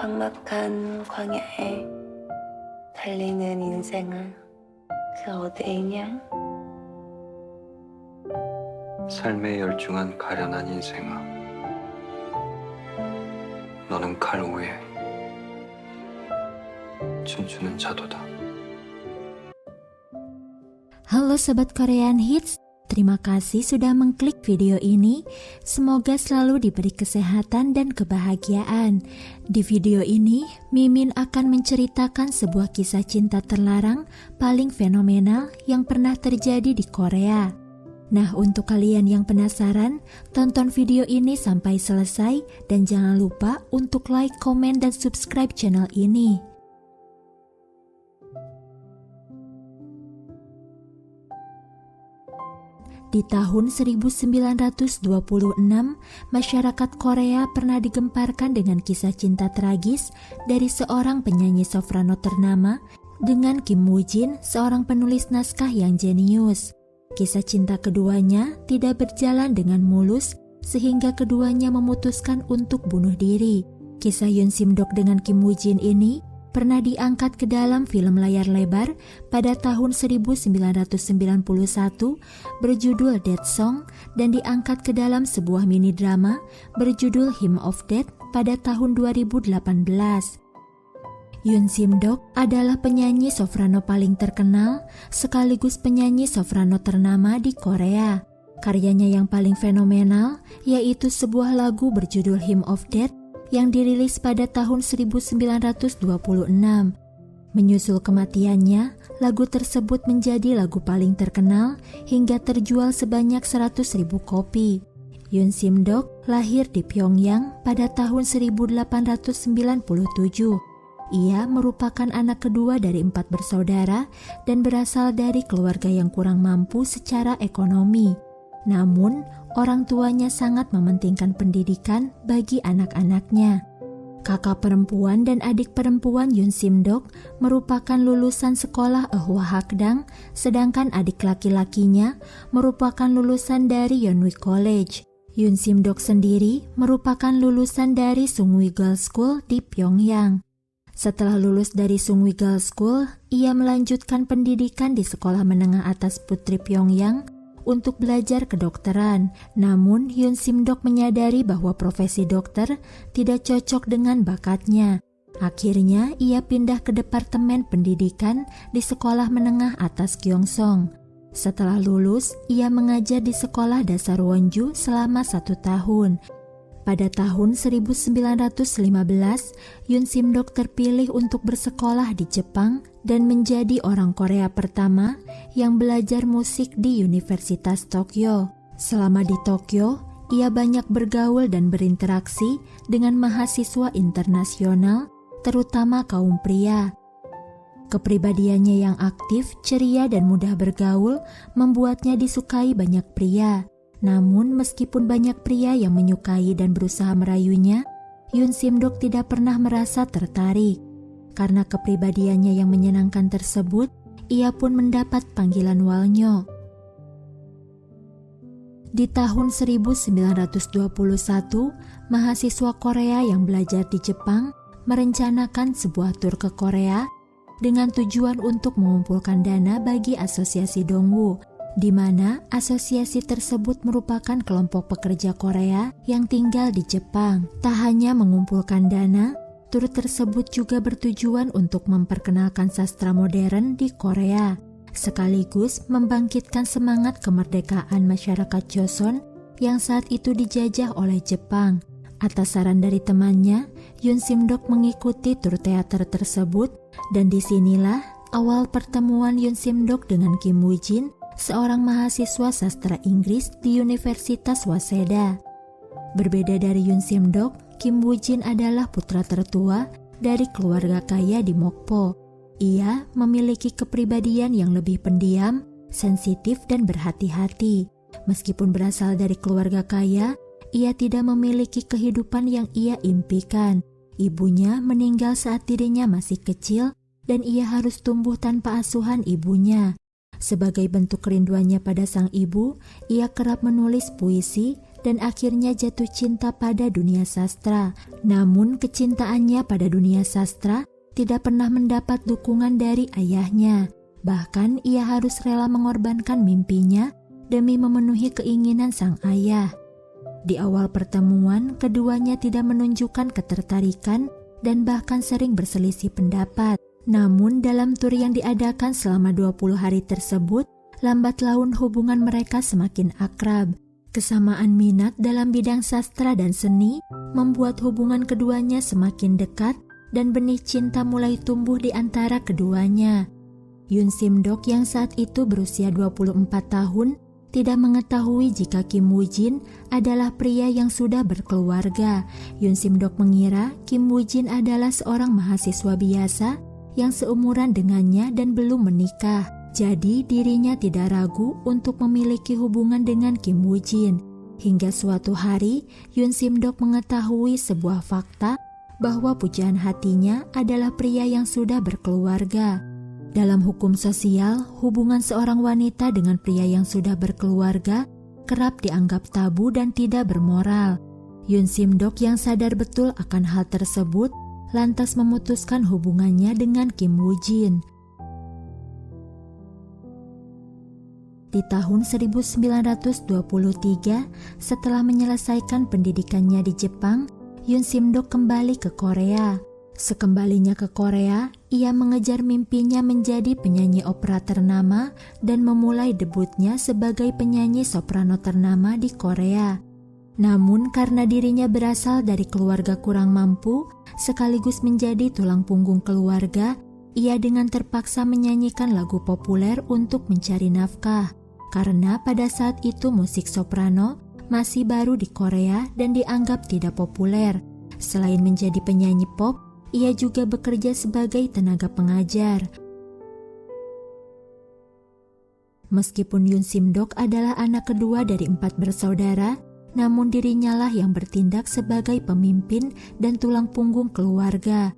막막한 광야에 달리는 인생아, 그 어디에 있냐? 삶에 열중한 가련한 인생아, 너는 칼 위에 춤추는 자도다. Halo Sobat Korean Hits, terima kasih sudah mengklik video ini. Semoga selalu diberi kesehatan dan kebahagiaan. Di video ini, Mimin akan menceritakan sebuah kisah cinta terlarang paling fenomenal yang pernah terjadi di Korea. Nah, untuk kalian yang penasaran, tonton video ini sampai selesai dan jangan lupa untuk like, komen, dan subscribe channel ini. Di tahun 1926, masyarakat Korea pernah digemparkan dengan kisah cinta tragis dari seorang penyanyi soprano ternama dengan Kim Woo Jin, seorang penulis naskah yang jenius. Kisah cinta keduanya tidak berjalan dengan mulus sehingga keduanya memutuskan untuk bunuh diri. Kisah Yoon Sim-dok dengan Kim Woo Jin ini pernah diangkat ke dalam film layar lebar pada tahun 1991 berjudul Death Song dan diangkat ke dalam sebuah mini drama berjudul Hymn of Death pada tahun 2018. Yoon Sim-dok adalah penyanyi soprano paling terkenal sekaligus penyanyi soprano ternama di Korea. Karyanya yang paling fenomenal yaitu sebuah lagu berjudul Hymn of Death yang dirilis pada tahun 1926. Menyusul kematiannya, lagu tersebut menjadi lagu paling terkenal hingga terjual sebanyak 100.000 kopi. Yoon Sim-dok lahir di Pyongyang pada tahun 1897. Ia merupakan anak kedua dari 4 bersaudara dan berasal dari keluarga yang kurang mampu secara ekonomi. Namun, orang tuanya sangat mementingkan pendidikan bagi anak-anaknya. Kakak perempuan dan adik perempuan Yoon Sim-dok merupakan lulusan sekolah Ehwa Hakdang, sedangkan adik laki-lakinya merupakan lulusan dari Yeonwi College. Yoon Sim-dok sendiri merupakan lulusan dari Sungwi Girls School di Pyongyang. Setelah lulus dari Sungwi Girls School, ia melanjutkan pendidikan di Sekolah Menengah Atas Putri Pyongyang untuk belajar kedokteran. Namun, Yoon Sim-dok menyadari bahwa profesi dokter tidak cocok dengan bakatnya. Akhirnya, ia pindah ke Departemen Pendidikan di Sekolah Menengah Atas Gyeongsong. Setelah lulus, ia mengajar di Sekolah Dasar Wonju selama 1 tahun. Pada tahun 1915, Yoon Sim-dok terpilih untuk bersekolah di Jepang dan menjadi orang Korea pertama yang belajar musik di Universitas Tokyo. Selama di Tokyo, ia banyak bergaul dan berinteraksi dengan mahasiswa internasional, terutama kaum pria. Kepribadiannya yang aktif, ceria, dan mudah bergaul membuatnya disukai banyak pria. Namun, meskipun banyak pria yang menyukai dan berusaha merayunya, Yoon Sim-dok tidak pernah merasa tertarik. Karena kepribadiannya yang menyenangkan tersebut, ia pun mendapat panggilan Walnyo. Di tahun 1921, mahasiswa Korea yang belajar di Jepang merencanakan sebuah tur ke Korea dengan tujuan untuk mengumpulkan dana bagi asosiasi Dongwoo, di mana asosiasi tersebut merupakan kelompok pekerja Korea yang tinggal di Jepang. Tak hanya mengumpulkan dana, tur tersebut juga bertujuan untuk memperkenalkan sastra modern di Korea, sekaligus membangkitkan semangat kemerdekaan masyarakat Joseon yang saat itu dijajah oleh Jepang. Atas saran dari temannya, Yoon Sim-dok mengikuti tur teater tersebut, dan disinilah awal pertemuan Yoon Sim-dok dengan Kim Woo Jin, seorang mahasiswa sastra Inggris di Universitas Waseda. Berbeda dari Yoon Sim-dok, Kim Woo Jin adalah putra tertua dari keluarga kaya di Mokpo. Ia memiliki kepribadian yang lebih pendiam, sensitif, dan berhati-hati. Meskipun berasal dari keluarga kaya, ia tidak memiliki kehidupan yang ia impikan. Ibunya meninggal saat dirinya masih kecil dan ia harus tumbuh tanpa asuhan ibunya. Sebagai bentuk kerinduannya pada sang ibu, ia kerap menulis puisi dan akhirnya jatuh cinta pada dunia sastra. Namun kecintaannya pada dunia sastra tidak pernah mendapat dukungan dari ayahnya. Bahkan ia harus rela mengorbankan mimpinya demi memenuhi keinginan sang ayah. Di awal pertemuan, keduanya tidak menunjukkan ketertarikan dan bahkan sering berselisih pendapat. Namun dalam tur yang diadakan selama 20 hari tersebut, lambat laun hubungan mereka semakin akrab. Kesamaan minat dalam bidang sastra dan seni membuat hubungan keduanya semakin dekat dan benih cinta mulai tumbuh di antara keduanya. Yoon Sim-dok yang saat itu berusia 24 tahun tidak mengetahui jika Kim Woo-jin adalah pria yang sudah berkeluarga. Yoon Sim-dok mengira Kim Woo-jin adalah seorang mahasiswa biasa yang seumuran dengannya dan belum menikah. Jadi dirinya tidak ragu untuk memiliki hubungan dengan Kim Woo-jin. Hingga suatu hari, Yoon Sim-dok mengetahui sebuah fakta bahwa pujaan hatinya adalah pria yang sudah berkeluarga. Dalam hukum sosial, hubungan seorang wanita dengan pria yang sudah berkeluarga kerap dianggap tabu dan tidak bermoral. Yoon Sim-dok yang sadar betul akan hal tersebut lantas memutuskan hubungannya dengan Kim Woo-jin. Di tahun 1923, setelah menyelesaikan pendidikannya di Jepang, Yoon Sim-dok kembali ke Korea. Sekembalinya ke Korea, ia mengejar mimpinya menjadi penyanyi opera ternama dan memulai debutnya sebagai penyanyi soprano ternama di Korea. Namun karena dirinya berasal dari keluarga kurang mampu, sekaligus menjadi tulang punggung keluarga, ia dengan terpaksa menyanyikan lagu populer untuk mencari nafkah. Karena pada saat itu musik soprano masih baru di Korea dan dianggap tidak populer. Selain menjadi penyanyi pop, ia juga bekerja sebagai tenaga pengajar. Meskipun Yoon Sim-dok adalah anak kedua dari 4 bersaudara, namun dirinya lah yang bertindak sebagai pemimpin dan tulang punggung keluarga.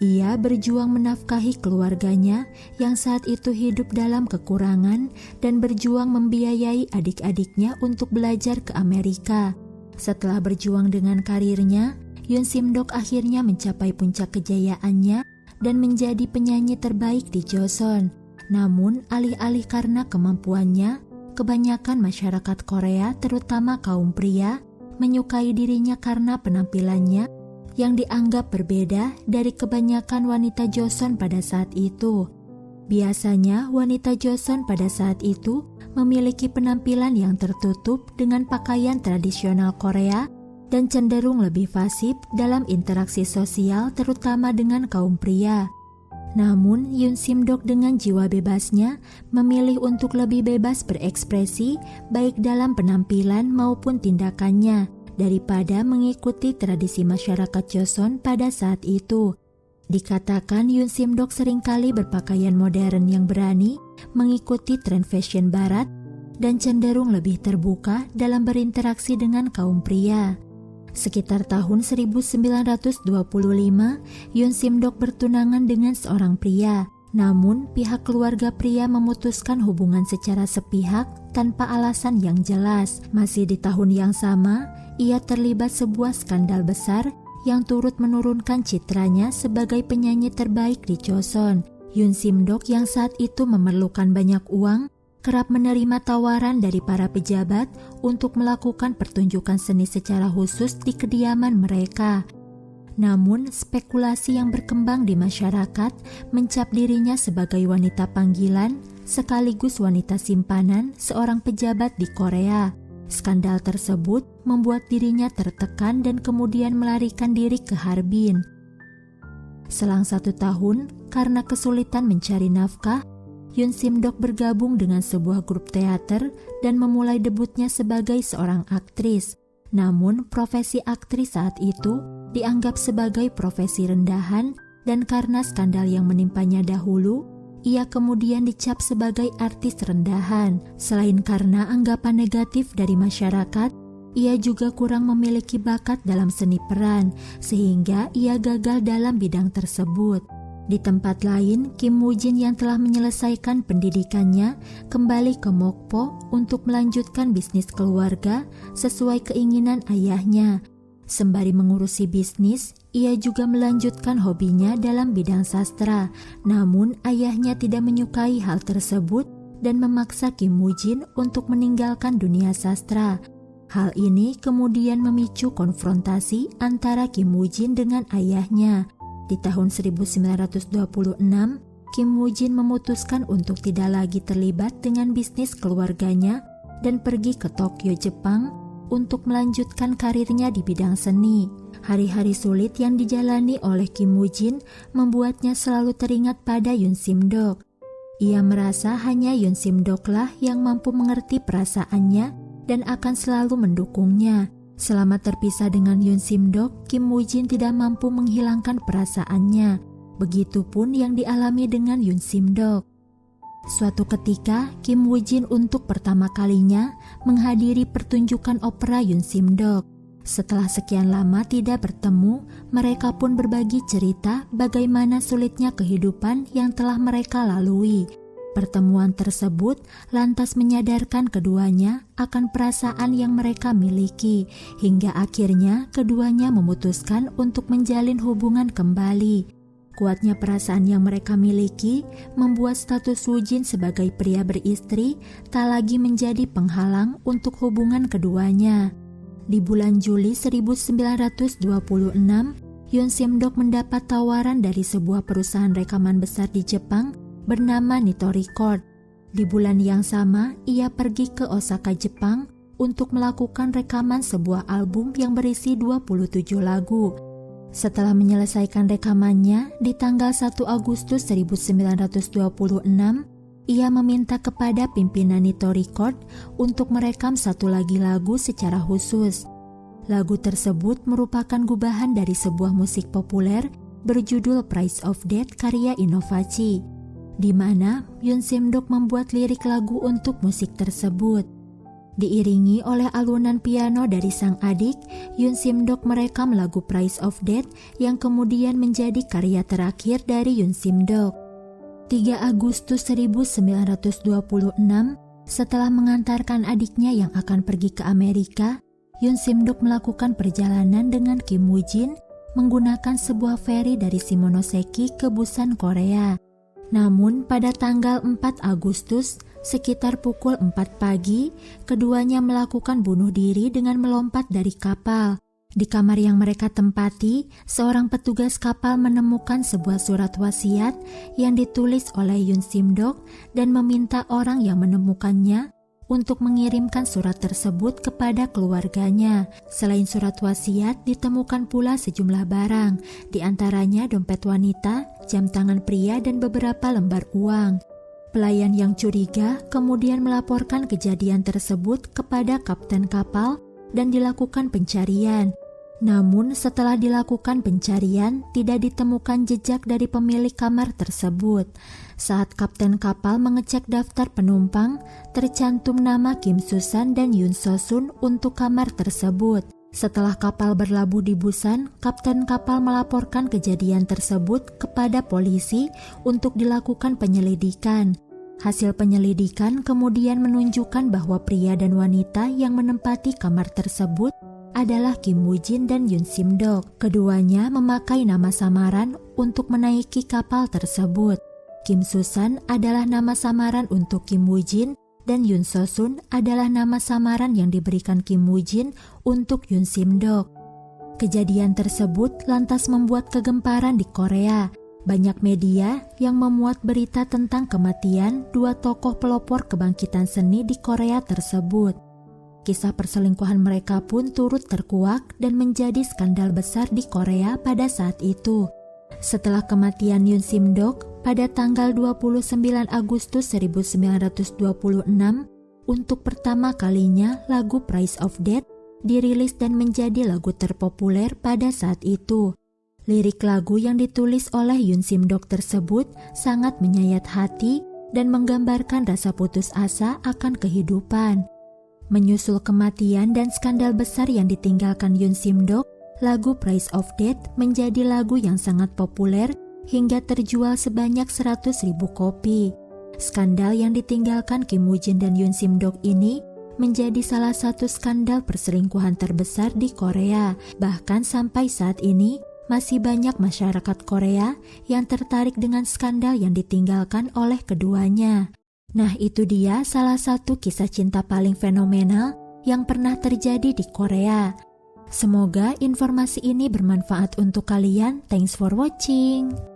Ia berjuang menafkahi keluarganya yang saat itu hidup dalam kekurangan dan berjuang membiayai adik-adiknya untuk belajar ke Amerika. Setelah berjuang dengan karirnya, Yoon Sim-dok akhirnya mencapai puncak kejayaannya dan menjadi penyanyi terbaik di Joseon. Namun, alih-alih karena kemampuannya, kebanyakan masyarakat Korea, terutama kaum pria, menyukai dirinya karena penampilannya yang dianggap berbeda dari kebanyakan wanita Joseon pada saat itu. Biasanya, wanita Joseon pada saat itu memiliki penampilan yang tertutup dengan pakaian tradisional Korea dan cenderung lebih fasih dalam interaksi sosial terutama dengan kaum pria. Namun, Yoon Sim-dok dengan jiwa bebasnya memilih untuk lebih bebas berekspresi baik dalam penampilan maupun tindakannya daripada mengikuti tradisi masyarakat Joseon pada saat itu. Dikatakan Yoon Sim-dok seringkali berpakaian modern yang berani mengikuti tren fashion barat dan cenderung lebih terbuka dalam berinteraksi dengan kaum pria. Sekitar tahun 1925, Yoon Sim-dok bertunangan dengan seorang pria. Namun, pihak keluarga pria memutuskan hubungan secara sepihak tanpa alasan yang jelas. Masih di tahun yang sama, ia terlibat sebuah skandal besar yang turut menurunkan citranya sebagai penyanyi terbaik di Joseon. Yoon Sim-dok yang saat itu memerlukan banyak uang, kerap menerima tawaran dari para pejabat untuk melakukan pertunjukan seni secara khusus di kediaman mereka. Namun, spekulasi yang berkembang di masyarakat mencap dirinya sebagai wanita panggilan sekaligus wanita simpanan seorang pejabat di Korea. Skandal tersebut membuat dirinya tertekan dan kemudian melarikan diri ke Harbin. Selang 1 tahun, karena kesulitan mencari nafkah, Yoon Sim-dok bergabung dengan sebuah grup teater dan memulai debutnya sebagai seorang aktris. Namun, profesi aktris saat itu dianggap sebagai profesi rendahan dan karena skandal yang menimpanya dahulu, ia kemudian dicap sebagai artis rendahan. Selain karena anggapan negatif dari masyarakat, ia juga kurang memiliki bakat dalam seni peran, sehingga ia gagal dalam bidang tersebut. Di tempat lain, Kim Woo Jin yang telah menyelesaikan pendidikannya kembali ke Mokpo untuk melanjutkan bisnis keluarga sesuai keinginan ayahnya. Sembari mengurusi bisnis, ia juga melanjutkan hobinya dalam bidang sastra. Namun, ayahnya tidak menyukai hal tersebut dan memaksa Kim Woo Jin untuk meninggalkan dunia sastra. Hal ini kemudian memicu konfrontasi antara Kim Woo Jin dengan ayahnya. Di tahun 1926, Kim Woo Jin memutuskan untuk tidak lagi terlibat dengan bisnis keluarganya dan pergi ke Tokyo, Jepang untuk melanjutkan karirnya di bidang seni. Hari-hari sulit yang dijalani oleh Kim Woo Jin membuatnya selalu teringat pada Yoon Sim-dok. Ia merasa hanya Yoon Sim-dok lah yang mampu mengerti perasaannya dan akan selalu mendukungnya. Selama terpisah dengan Yoon Sim-dok, Kim Woo Jin tidak mampu menghilangkan perasaannya. Begitupun yang dialami dengan Yoon Sim-dok. Suatu ketika, Kim Woo Jin untuk pertama kalinya menghadiri pertunjukan opera Yoon Sim-dok. Setelah sekian lama tidak bertemu, mereka pun berbagi cerita bagaimana sulitnya kehidupan yang telah mereka lalui. Pertemuan tersebut lantas menyadarkan keduanya akan perasaan yang mereka miliki, hingga akhirnya keduanya memutuskan untuk menjalin hubungan kembali. Kuatnya perasaan yang mereka miliki membuat status Woo Jin sebagai pria beristri tak lagi menjadi penghalang untuk hubungan keduanya. Di bulan Juli 1926, Yoon Sim-dok mendapat tawaran dari sebuah perusahaan rekaman besar di Jepang bernama Nito Record. Di bulan yang sama, ia pergi ke Osaka, Jepang untuk melakukan rekaman sebuah album yang berisi 27 lagu. Setelah menyelesaikan rekamannya, di tanggal 1 Agustus 1926, ia meminta kepada pimpinan Nito Record untuk merekam satu lagi lagu secara khusus. Lagu tersebut merupakan gubahan dari sebuah musik populer berjudul Price of Death karya Inovachi, di mana Yoon Sim-dok membuat lirik lagu untuk musik tersebut. Diiringi oleh alunan piano dari sang adik, Yoon Sim-dok merekam lagu Price of Death yang kemudian menjadi karya terakhir dari Yoon Sim-dok. 3 Agustus 1926, setelah mengantarkan adiknya yang akan pergi ke Amerika, Yoon Sim-dok melakukan perjalanan dengan Kim Woo Jin menggunakan sebuah feri dari Shimonoseki ke Busan, Korea. Namun pada tanggal 4 Agustus, sekitar pukul 4 pagi, keduanya melakukan bunuh diri dengan melompat dari kapal. Di kamar yang mereka tempati, seorang petugas kapal menemukan sebuah surat wasiat yang ditulis oleh Yoon Sim-dok dan meminta orang yang menemukannya untuk mengirimkan surat tersebut kepada keluarganya. Selain surat wasiat, ditemukan pula sejumlah barang, di antaranya dompet wanita, jam tangan pria, dan beberapa lembar uang. Pelayan yang curiga kemudian melaporkan kejadian tersebut kepada kapten kapal dan dilakukan pencarian. Namun setelah dilakukan pencarian, tidak ditemukan jejak dari pemilik kamar tersebut. Saat kapten kapal mengecek daftar penumpang, tercantum nama Kim Susan dan Yoon So-sun untuk kamar tersebut. Setelah kapal berlabuh di Busan, kapten kapal melaporkan kejadian tersebut kepada polisi untuk dilakukan penyelidikan. Hasil penyelidikan kemudian menunjukkan bahwa pria dan wanita yang menempati kamar tersebut adalah Kim Woo Jin dan Yoon Sim-dok. Keduanya memakai nama samaran untuk menaiki kapal tersebut. Kim Susan adalah nama samaran untuk Kim Woo Jin dan Yoon So-sun adalah nama samaran yang diberikan Kim Woo Jin untuk Yoon Sim-dok. Kejadian tersebut lantas membuat kegemparan di Korea. Banyak media yang memuat berita tentang kematian 2 tokoh pelopor kebangkitan seni di Korea tersebut. Kisah perselingkuhan mereka pun turut terkuak dan menjadi skandal besar di Korea pada saat itu. Setelah kematian Yoon Sim-dok pada tanggal 29 Agustus 1926, untuk pertama kalinya lagu Price of Death dirilis dan menjadi lagu terpopuler pada saat itu. Lirik lagu yang ditulis oleh Yoon Sim-dok tersebut sangat menyayat hati dan menggambarkan rasa putus asa akan kehidupan. Menyusul kematian dan skandal besar yang ditinggalkan Yoon Sim-dok, lagu Price of Death menjadi lagu yang sangat populer hingga terjual sebanyak 100.000 kopi. Skandal yang ditinggalkan Kim Woo Jin dan Yoon Sim Dok ini menjadi salah satu skandal perselingkuhan terbesar di Korea. Bahkan sampai saat ini, masih banyak masyarakat Korea yang tertarik dengan skandal yang ditinggalkan oleh keduanya. Nah, itu dia salah satu kisah cinta paling fenomenal yang pernah terjadi di Korea. Semoga informasi ini bermanfaat untuk kalian. Thanks for watching.